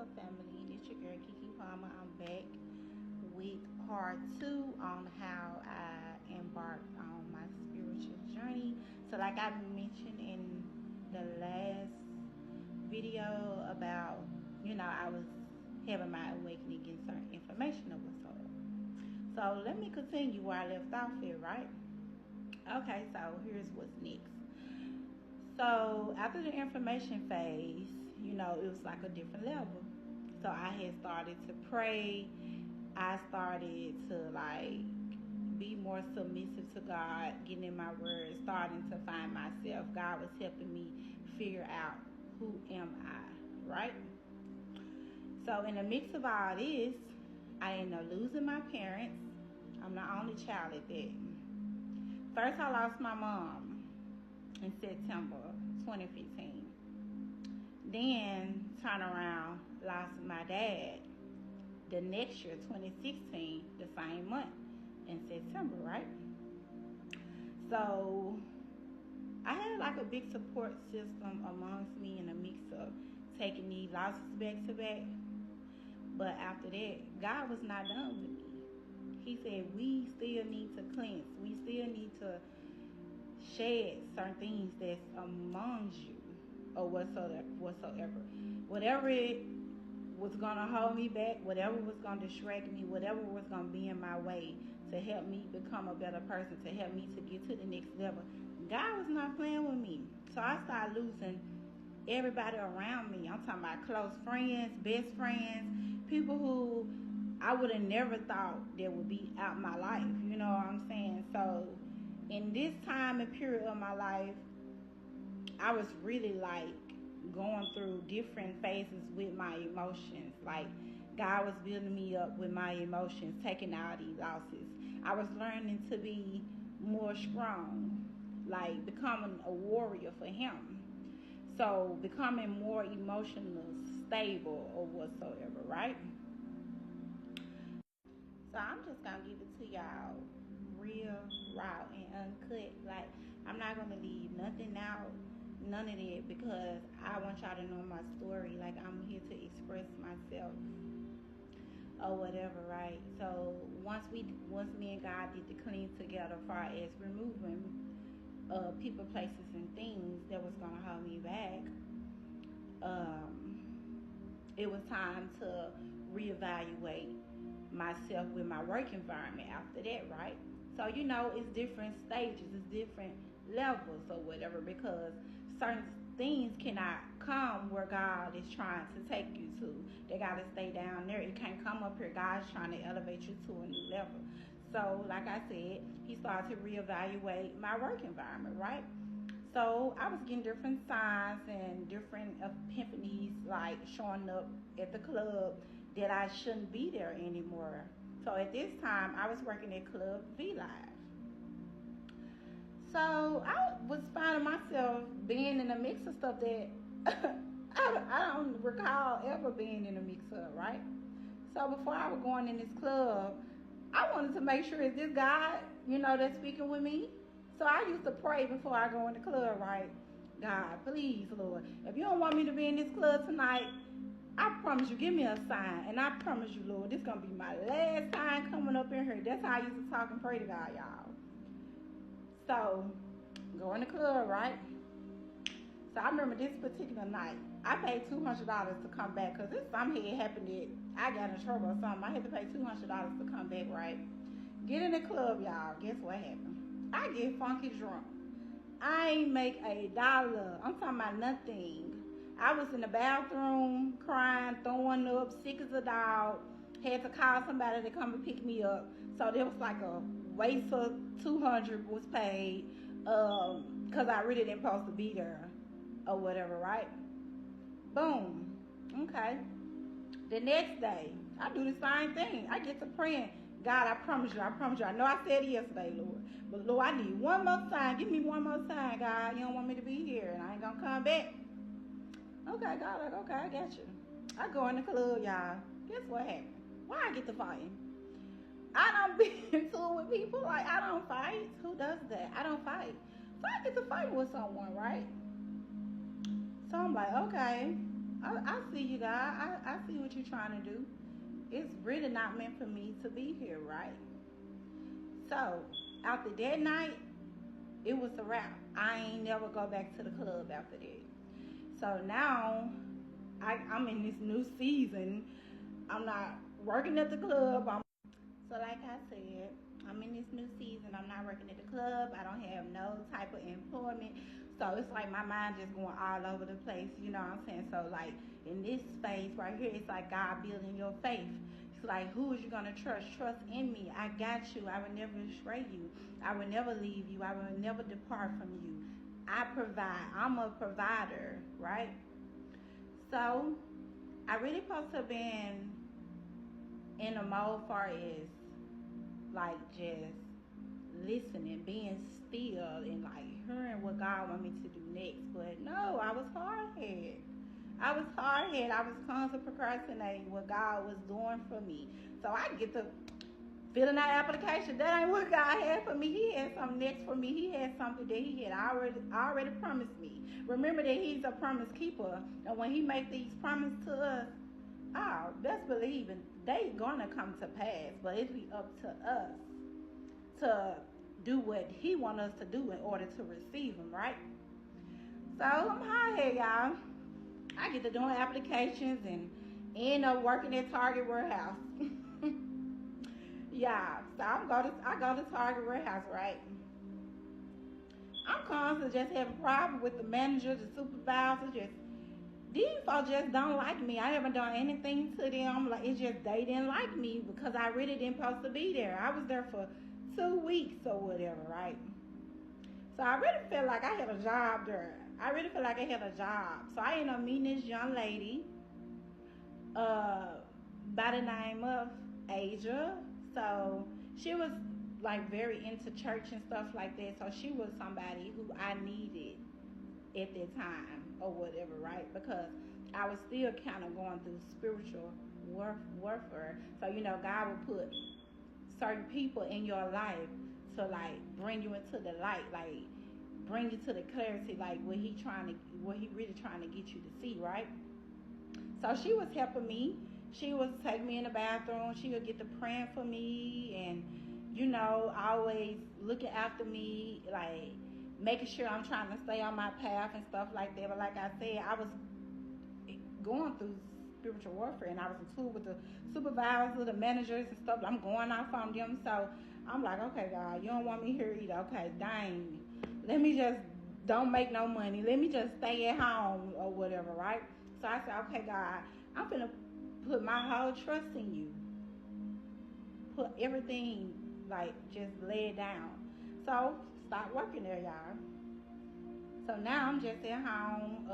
up, family? It's your girl Kiki Palmer. I'm back with part 2 on how I embarked on my spiritual journey. So, like I mentioned in the last video about, I was having my awakening, getting certain information of what's up. So, let me continue where I left off here, right? Okay, so here's what's next. So after the information phase, it was like a different level. So I had started to pray. I started to be more submissive to God, getting in my word, starting to find myself. God was helping me figure out who am I, right? So in the mix of all this, I ended up losing my parents. I'm the only child at that. First, I lost my mom in September 2015. Then, turn around, lost my dad the next year, 2016, the same month in September, right? So, I had like a big support system amongst me in a mix of taking these losses back to back. But after that, God was not done with me. He said, we still need to cleanse. We still need to shed certain things that's amongst you or whatsoever. Whatever it was going to hold me back, whatever was going to distract me, whatever was going to be in my way to help me become a better person, to help me to get to the next level, God was not playing with me. So I started losing everybody around me. I'm talking about close friends, best friends, people who I would have never thought that would be out my life. You know what I'm saying? So in this time and period of my life, I was really going through different phases with my emotions. Like God was building me up with my emotions, taking out these losses. I was learning to be more strong, like becoming a warrior for Him. So becoming more emotional, stable, or whatsoever, right? So I'm just gonna give it to y'all real, raw, and uncut. Like I'm not gonna leave nothing out, none of that, because I want y'all to know my story. Like I'm here to express myself or whatever, right? So once me and God did the clean together, as far as removing people, places, and things that was gonna hold me back, it was time to reevaluate myself with my work environment after that, right? So it's different stages, it's different levels or whatever, because certain things cannot come where God is trying to take you to. They got to stay down there. It can't come up here. God's trying to elevate you to a new level. So like I said, He started to reevaluate my work environment, right? So I was getting different signs and different epiphanies, like showing up at the club that I shouldn't be there anymore. So at this time, I was working at Club V Live. So I was finding myself being in a mix of stuff that I don't recall ever being in a mix of, right? So before I was going in this club, I wanted to make sure, is this God, that's speaking with me? So I used to pray before I go in the club, right? God, please, Lord, if you don't want me to be in this club tonight, I promise you, give me a sign. And I promise you, Lord, this is going to be my last time coming up in here. That's how I used to talk and pray to God, y'all. So, go in the club, right? So I remember this particular night, I paid $200 to come back, because something had happened that I got in trouble or something. I had to pay $200 to come back, right? Get in the club, y'all. Guess what happened? I get funky drunk. I ain't make $1. I'm talking about nothing. I was in the bathroom crying, throwing up, sick as a dog. Had to call somebody to come and pick me up. So there was like a waste of $200 was paid, because I really didn't supposed to be there or whatever, right? Boom. Okay. The next day, I do the same thing. I get to praying. God, I promise you. I know I said it yesterday, Lord. But Lord, I need one more time. Give me one more time, God. You don't want me to be here, and I ain't going to come back. Okay, God, okay, I got you. I go in the club, y'all. Guess what happened? Why I get to fighting? I don't be into it with people. Like, I don't fight. Who does that? I don't fight. So I get to fight with someone, right? So I'm like, okay, I see you, God. God, I see what you're trying to do. It's really not meant for me to be here, right? So after that night, it was a wrap. I ain't never go back to the club after that. So now I'm in this new season. I'm not working at the club. So like I said, I'm in this new season. I'm not working at the club. I don't have no type of employment. So it's like my mind just going all over the place. You know what I'm saying? So like in this phase right here, it's like God building your faith. It's like, who is you going to trust? Trust in me. I got you. I will never betray you. I will never leave you. I will never depart from you. I provide. I'm a provider, right? So I really supposed to have been in a mode far as like just listening, being still, and like hearing what God want me to do next. But no, I was hard headed. I was constantly procrastinating what God was doing for me. So I get to filling out application. That ain't what God had for me. He had something next for me. He had something that He had already promised me. Remember that He's a promise keeper, and when He make these promises to us, oh, best believe it, they gonna come to pass. But it's be up to us to do what He want us to do in order to receive them, right? So I'm hot here, y'all. I get to doing applications and end up working at Target warehouse. Yeah, so I go to Target warehouse, right? I'm constantly just having problems with the manager, the supervisor, just these folks just don't like me. I haven't done anything to them. Like it's just they didn't like me because I really didn't supposed to be there. I was there for 2 weeks or whatever, right? So I really felt like I had a job there. I really feel like I had a job. So I ended up meeting this young lady uh, by the name of Asia. So she was like very into church and stuff like that. So she was somebody who I needed at that time or whatever, right? Because I was still kind of going through spiritual warfare. So God would put certain people in your life to like bring you into the light, like bring you to the clarity, like what he really trying to get you to see, right? So she was helping me. She was taking me in the bathroom. She would get to praying for me and always looking after me, like making sure I'm trying to stay on my path and stuff like that. But like I said, I was going through spiritual warfare, and I was in school with the supervisors, the managers and stuff. I'm going off on them. So I'm like, okay, God, you don't want me here either. Okay, dang. Let me just don't make no money. Let me just stay at home or whatever, right? So I said, okay, God, I'm going to put my whole trust in you. Put everything, like, just lay it down. So stop working there, y'all. So now I'm just at home.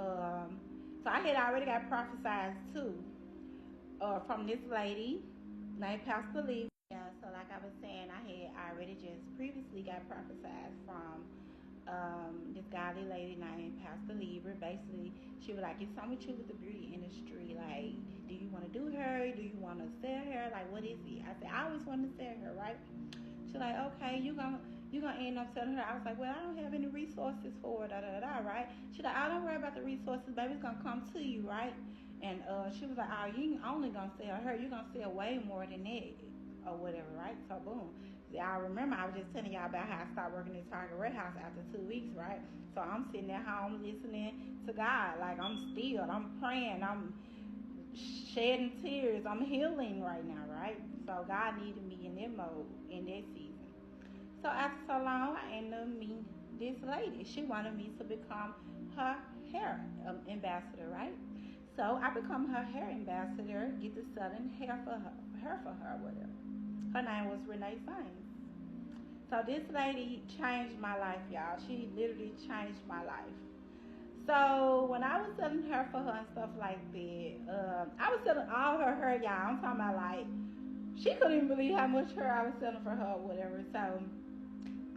So I had already got prophesied too from this lady named Pastor Lee. Yeah, so like I was saying, I had already just previously got prophesied from this godly lady named Pastor Lieber. Basically, she was like, it's something with you with the beauty industry. Like, do you want to do her? Do you want to sell her? Like, what is it? I said, I always wanted to sell her, right? She's like, okay, you're gonna end up selling her. I was like, well, I don't have any resources for it, right? She's like, I don't worry about the resources, baby. It's gonna come to you, right? And she was like, oh, you ain't only gonna sell her. You're gonna sell way more than that, or whatever, right? So boom. I remember I was just telling y'all about how I started working at Target warehouse after 2 weeks, right? So I'm sitting at home listening to God, like I'm still, I'm praying, I'm shedding tears, I'm healing right now, right? So God needed me in that mode, in that season. So after so long, I ended up meeting this lady. She wanted me to become her hair ambassador, right? So I become her hair ambassador, get to selling hair for her, whatever. Her name was Renee Sainz. So this lady changed my life, y'all. She literally changed my life. So when I was selling her for her and stuff like that, I was selling all her hair, y'all. I'm talking about like, she couldn't even believe how much hair I was selling for her or whatever. So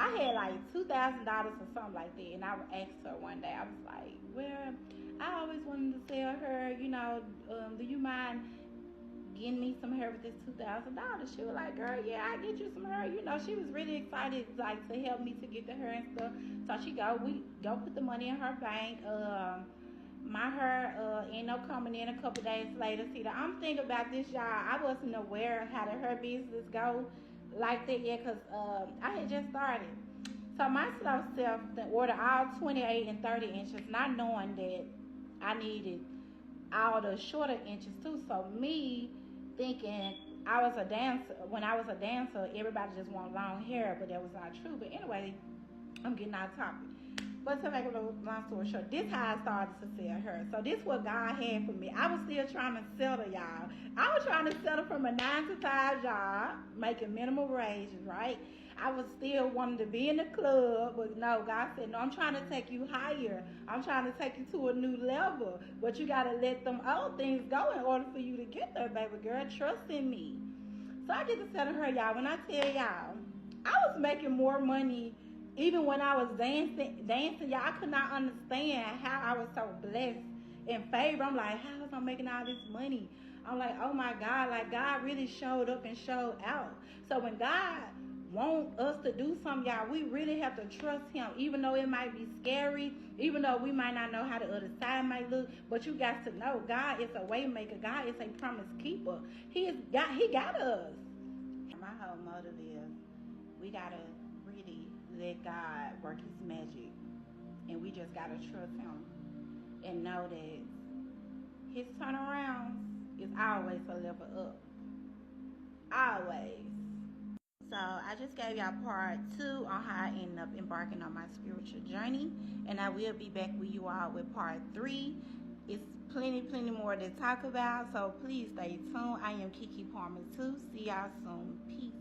I had like $2,000 or something like that, and I asked her one day. I was like, well, I always wanted to sell her. Do you mind getting me some hair with this $2,000? She was like, girl, yeah, I get you some hair. She was really excited, like, to help me to get the hair and stuff. So we go put the money in her bank. My hair ended up coming in a couple days later. See, I'm thinking about this, y'all. I wasn't aware of how the hair business go like that yet, because I had just started. So my slow self ordered all 28 and 30 inches, not knowing that I needed all the shorter inches too. So me thinking I was a dancer, when I was a dancer, everybody just wanted long hair, but that was not true. But anyway, I'm getting off topic. But to make a long story short, this how I started to sell her. So this what God had for me. I was still trying to settle, y'all. I was trying to settle from a 9 to 5 job, making minimum wages, right? I was still wanting to be in the club, but no, God said, no, I'm trying to take you higher. I'm trying to take you to a new level. But you got to let them old things go in order for you to get there, baby girl. Trust in me. So I get to tell her, y'all, when I tell y'all, I was making more money even when I was dancing, y'all. I could not understand how I was so blessed and favored. I'm like, how was I making all this money? I'm like, oh my God, like God really showed up and showed out. So when God want us to do something, y'all, we really have to trust him, even though it might be scary, even though we might not know how the other side might look. But you got to know God is a way maker. God is a promise keeper. He got us. My whole motive is we gotta really let God work his magic, and we just gotta trust him and know that his turnarounds is always a level up. Always. So I just gave y'all part 2 on how I ended up embarking on my spiritual journey, and I will be back with you all with part 3. It's plenty more to talk about, so please stay tuned. I am Kiki Palmer too. See y'all soon. Peace.